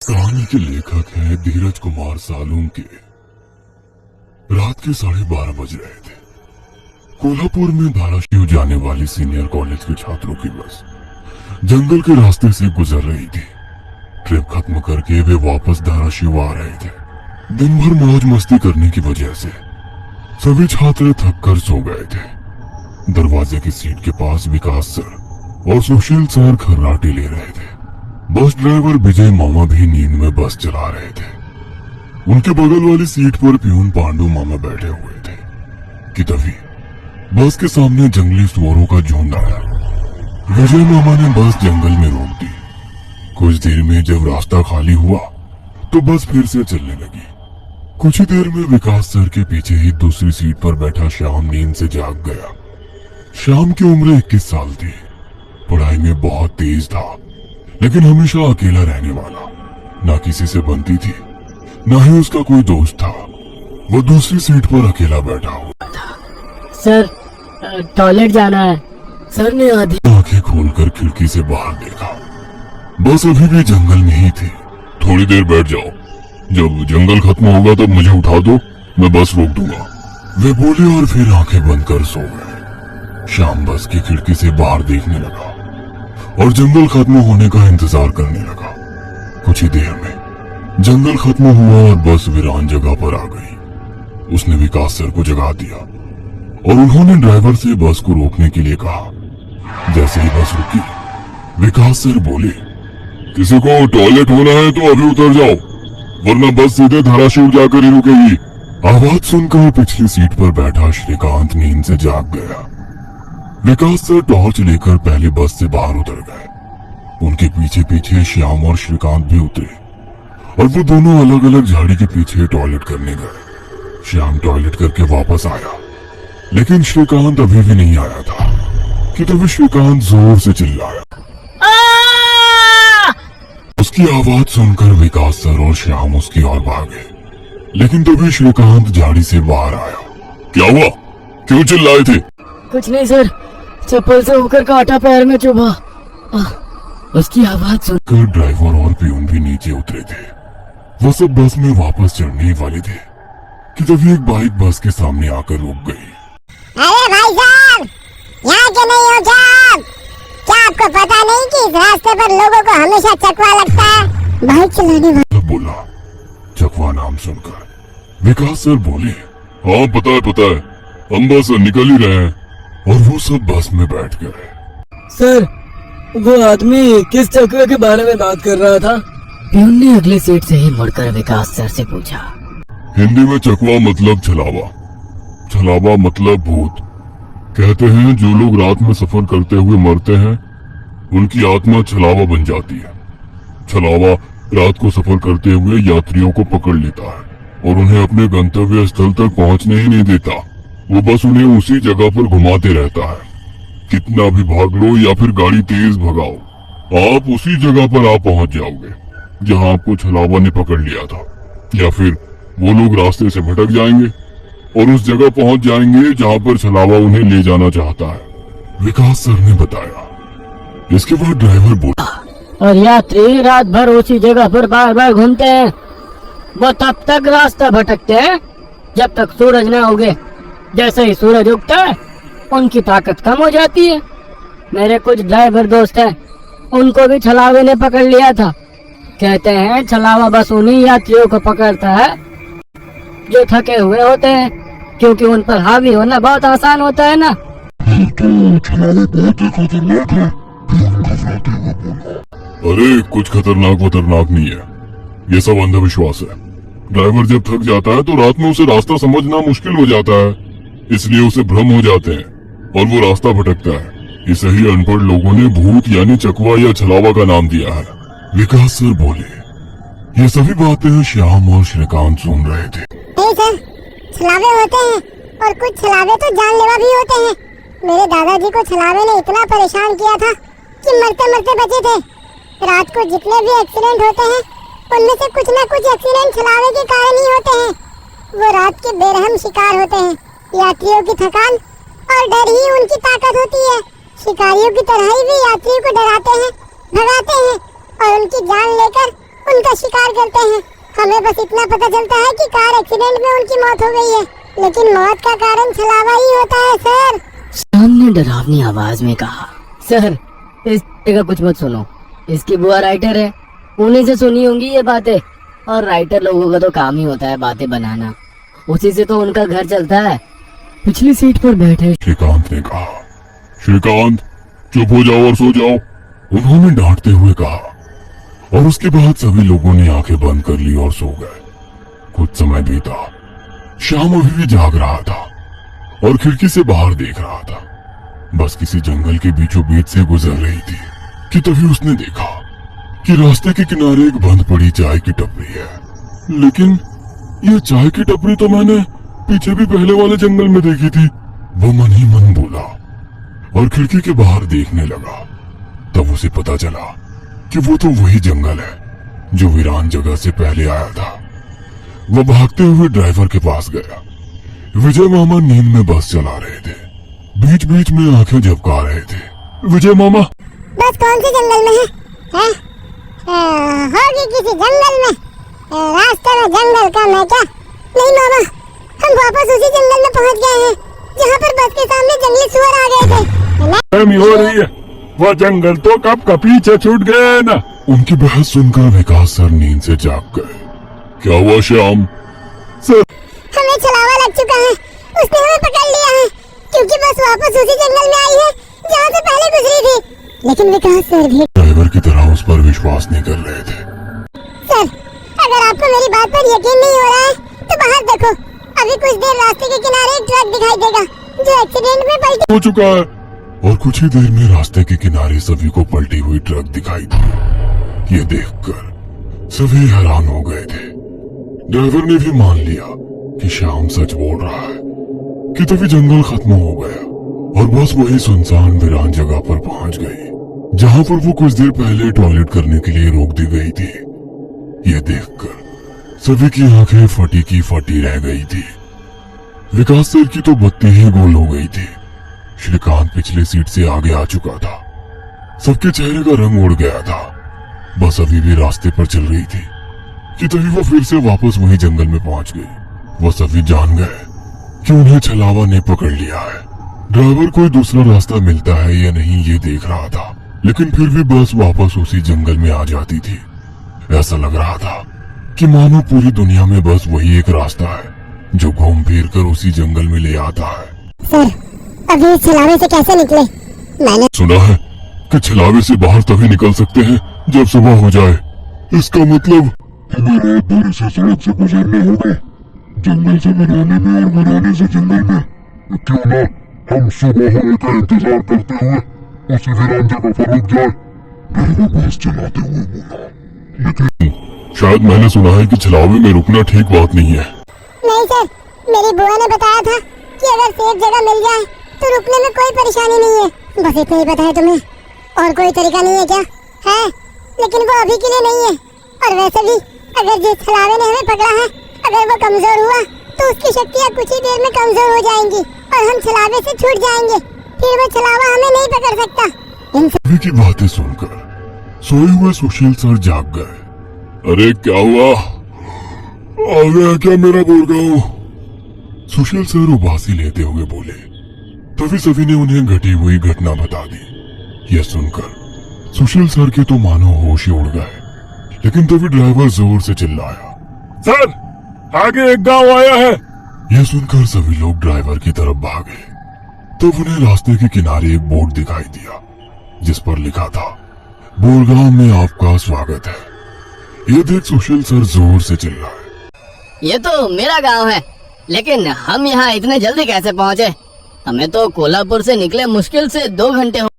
कहानी के लेखक हैं धीरज कुमार सालुंके। रात के 12:30 बज रहे थे। कोल्हापुर में धाराशिव जाने वाली सीनियर कॉलेज के छात्रों की बस जंगल के रास्ते से गुजर रही थी। ट्रिप खत्म करके वे वापस धाराशिव आ रहे थे। दिन भर मौज मस्ती करने की वजह से सभी छात्र थक कर सो गए थे। दरवाजे की सीट के पास विकास सर और सुशील सर खर्राटे ले रहे थे। बस ड्राइवर विजय मामा भी नींद में बस चला रहे थे। उनके बगल वाली सीट पर प्यून पांडु मामा बैठे हुए थे कि तभी बस के सामने जंगली सुअरों का झुंड आया। विजय मामा ने बस जंगल में रोक दी। कुछ देर में जब रास्ता खाली हुआ तो बस फिर से चलने लगी। कुछ ही देर में विकास सर के पीछे ही दूसरी सीट पर बैठा श्याम नींद से जाग गया। श्याम की उम्र 21 साल थी। पढ़ाई में बहुत तेज था, लेकिन हमेशा अकेला रहने वाला। ना किसी से बनती थी, ना ही उसका कोई दोस्त था। वो दूसरी सीट पर अकेला बैठा हुआ था। सर, टॉयलेट जाना है। सर ने आंखें खोलकर खिड़की से बाहर देखा। बस अभी भी जंगल में ही थी। थोड़ी देर बैठ जाओ, जब जंगल खत्म होगा तब मुझे उठा दो, मैं बस रोक दूंगा, वे बोले और फिर आंखें बंद कर सो गए। श्याम बस की खिड़की से बाहर देखने लगा और जंगल खत्म होने का इंतजार करने लगा। कुछ ही देर में जंगल खत्म हुआ और बस वीरान जगह पर आ गई। उसने विकास सर को जगा दिया और उन्होंने ड्राइवर से बस को रोकने के लिए कहा। जैसे ही बस रुकी, विकास सर बोले, किसी को टॉयलेट होना है तो अभी उतर जाओ, वरना बस सीधे धाराशिव जाकर ही रुकेगी। आवाज सुनकर पिछली सीट पर बैठा श्रीकांत नींद से जाग गया। विकास सर टॉर्च लेकर पहले बस से बाहर उतर गए। उनके पीछे पीछे श्याम और श्रीकांत भी उतरे और वो दोनों अलग अलग झाड़ी के पीछे टॉयलेट करने गए। श्याम टॉयलेट करके वापस आया, लेकिन श्रीकांत अभी भी नहीं आया था कि तभी श्रीकांत जोर से चिल्लाया। उसकी आवाज सुनकर विकास सर और श्याम उसकी ओर भागे, लेकिन तभी श्रीकांत झाड़ी से बाहर आया। क्या हुआ? क्यों चिल्लाए थे? कुछ नहीं सर, चप्पल से होकर काटा पैर में चुभा। उसकी आवाज सुनकर ड्राइवर और प्यून भी नीचे उतरे थे। वो सब बस में वापस चढ़ने ही वाले थे कि तभी एक बाइक बस के सामने आकर रुक गई। अरे भाई साहब, यहाँ के नहीं हो क्या? क्या आपको पता नहीं कि इस रास्ते पर लोगों को हमेशा चकवा लगता है? बाइक चलाने वाला बोला। चकवा नाम सुनकर विकास सर बोले, हाँ पता है, हम बस निकल ही रहे हैं। और वो सब बस में बैठ गए। सर, वो आदमी किस चक्र के बारे में बात कर रहा था? प्यून ने अगली सीट से ही मुड़कर विकास सर से पूछा। हिंदी में चकवा मतलब छलावा, छलावा मतलब भूत। कहते हैं जो लोग रात में सफर करते हुए मरते हैं, उनकी आत्मा छलावा बन जाती है। छलावा रात को सफर करते हुए यात्रियों को पकड़ लेता है और उन्हें अपने गंतव्य स्थल तक पहुंचने ही नहीं देता। वो बस उन्हें उसी जगह पर घुमाते रहता है। कितना भी भाग लो या फिर गाड़ी तेज भगाओ, आप उसी जगह पर आप पहुंच जाओगे जहां आपको छलावा ने पकड़ लिया था। या फिर वो लोग रास्ते से भटक जाएंगे और उस जगह पहुंच जाएंगे जहां पर छलावा उन्हें ले जाना चाहता है, विकास सर ने बताया। इसके बाद ड्राइवर बोला, और यात्री रात भर उसी जगह पर बार बार घूमते हैं। वो तब तक रास्ता भटकते हैं जब तक सूरज न उगे। जैसे ही सूरज उगता है, उनकी ताकत कम हो जाती है। मेरे कुछ ड्राइवर दोस्त हैं, उनको भी छलावे ने पकड़ लिया था। कहते हैं छलावा बस उन्हीं यात्रियों को पकड़ता है जो थके हुए होते हैं, क्योंकि उन पर हावी होना बहुत आसान होता है ना। अरे कुछ खतरनाक नहीं है, ये सब अंधविश्वास है। ड्राइवर जब थक जाता है तो रात में उसे रास्ता समझना मुश्किल हो जाता है, इसलिए उसे भ्रम हो जाते हैं और वो रास्ता भटकता है। इसे ही अनपढ़ लोगों ने भूत यानी चकवा या छलावा का नाम दिया है, विकास सर बोले। ये सभी बातें श्याम और श्रीकांत सुन रहे थे। नहीं सर, छलावे होते हैं और कुछ छलावे तो जानलेवा भी होते हैं। मेरे दादाजी को छलावे ने इतना परेशान किया था कि मरते मरते बचे थे। रात को जितने भी एक्सीडेंट होते हैं, उनमें से कुछ न कुछ एक्सीडेंट छलावे के कारण ही होते हैं। वो रात के बेरहम शिकार होते हैं। यात्रियों की थकान और डर ही उनकी ताकत होती है। शिकारियों की तरह ही वे यात्रियों को डराते हैं, भगाते हैं और उनकी जान लेकर उनका शिकार करते हैं। हमें बस इतना पता चलता है कि कार एक्सीडेंट में उनकी मौत हो गई है, लेकिन मौत का कारण छलावा ही होता है सर। श्याम ने डरावनी आवाज में कहा, सर इस का कुछ मत सुनो, इसकी बुआ राइटर है, उन्हीं से सुनी होंगी ये बातें, और राइटर लोगों का तो काम ही होता है बातें बनाना, उसी से तो उनका घर चलता है। पिछली सीट पर बैठे श्रीकांत ने कहा, श्रीकांत चुप हो जाओ और सो जाओ, उन्होंने डांटते हुए कहा। और उसके बाद सभी लोगों ने आंखें बंद कर ली और सो गए। कुछ समय बीता, श्याम अभी भी जाग रहा था और खिड़की से बाहर देख रहा था। बस किसी जंगल के बीचों बीच से गुजर रही थी कि तभी उसने देखा कि रास्ते के किनारे एक बंद पड़ी चाय की टपरी है। लेकिन ये चाय की टपरी तो मैंने पीछे भी पहले वाले जंगल में देखी थी। वो मन ही मन बोला और खिड़की के बाहर देखने लगा। तब उसे पता चला कि वो तो वही जंगल है जो वीरान जगह से पहले आया था। वो भागते हुए ड्राइवर के पास गया। विजय मामा नींद में बस चला रहे थे, बीच बीच में आंखें झपका रहे थे। विजय मामा, बस कौन से जंगल में है? होगी किसी जंगल में, रास्ते में जंगल का मैं क्या? नहीं मामा, हम वापस उसी जंगल में पहुंच गए हैं जहाँ पर बस के सामने जंगली सुअर आ गए थे। गर्मी हो रही है, वो जंगल तो कब का पीछे छूट गए ना। उनकी बहस सुनकर विकास सर नींद से जाग गए। क्या हुआ श्याम? सर, हमें छलावा लग चुका है, उसने हमें पकड़ लिया है, क्योंकि बस वापस उसी जंगल में आई है जहाँ से पहले गुजरी थी। लेकिन विकास सर भी ड्राइवर की तरह उस पर विश्वास नहीं कर रहे थे। सर, अगर आपको मेरी बात पर यकीन नहीं हो रहा है तो बाहर देखो, अभी कुछ देर रास्ते के किनारे एक ट्रक दिखाई देगा जो एक्सीडेंट में पलटी हो चुका है। और कुछ ही देर में रास्ते के किनारे सभी को पलटी हुई ट्रक दिखाई दी। ये देखकर सभी हैरान हो गए थे। ड्राइवर ने भी मान लिया कि श्याम सच बोल रहा है कि तभी जंगल खत्म हो गया और बस वही सुनसान वीरान जगह पर पहुंच गई जहां पर वो कुछ देर पहले टॉयलेट करने के लिए रोक दी गई थी। ये देखकर सभी की आंखें फटी की फटी रह गई थी। विकास सर की तो बत्ती ही गोल हो गई थी। श्रीकांत पिछली सीट से आगे आ चुका था। सबके चेहरे का रंग उड़ गया था। बस अभी भी रास्ते पर चल रही थी कि तभी वो फिर से वापस वही जंगल में पहुंच गई। वो सभी जान गए कि उन्हें छलावा ने पकड़ लिया है। ड्राइवर कोई दूसरा रास्ता मिलता है या नहीं ये देख रहा था, लेकिन फिर भी बस वापस उसी जंगल में आ जाती थी। ऐसा लग रहा था कि मानो पूरी दुनिया में बस वही एक रास्ता है जो घूम फिर कर उसी जंगल में ले आता है। सर, अभी इस छलावे से कैसे निकले? मैंने सुना है कि छलावे से बाहर तभी निकल सकते हैं जब सुबह हो जाए। इसका मतलब हमें रात भर इसी सड़क से गुजरना होगा, जंगल से वीराने में और वीराने से जंगल में। क्यों ना हम सुबह होने का इंतजार करते हुए उसी वीरान जगह पर रुक जाए। ड्राइवर बस चलाते हुए बोला, लेकिन शायद मैंने सुना है कि छलावे में रुकना ठीक बात नहीं है। नहीं सर, मेरी बुआ ने बताया था कि अगर सेफ जगह मिल जाए तो रुकने में कोई परेशानी नहीं है। बस इतना ही पता है तुम्हें, और कोई तरीका नहीं है क्या? है, लेकिन वो अभी के लिए नहीं है। और वैसे भी अगर जिस छलावे ने हमें पकड़ा है, अगर वो कमजोर हुआ तो उसकी शक्तियाँ कुछ ही देर में कमजोर हो जाएंगी और हम छलावे से छूट जाएंगे। फिर वो छलावा हमें नहीं पकड़ सकता। इन सभी की बातें सुनकर सोए हुए सुशील सर जाग गए। अरे क्या हुआ? आ गया क्या मेरा गुड़गांव? सुशील सर उबासी लेते हुए बोले। तभी सभी ने उन्हें घटी हुई घटना बता दी। यह सुनकर सुशील सर के तो मानो होश ही उड़ गए। लेकिन तभी ड्राइवर जोर से चिल्लाया, सर आगे एक गांव आया है। यह सुनकर सभी लोग ड्राइवर की तरफ भागे। तब उन्हें रास्ते के किनारे एक बोर्ड दिखाई दिया जिस पर लिखा था, बोरगांव में आपका स्वागत है। यह देख सुशील सर जोर से चिल्लाए, ये तो मेरा गांव है, लेकिन हम यहाँ इतने जल्दी कैसे पहुँचे? हमें तो कोल्हापुर से निकले मुश्किल से 2 घंटे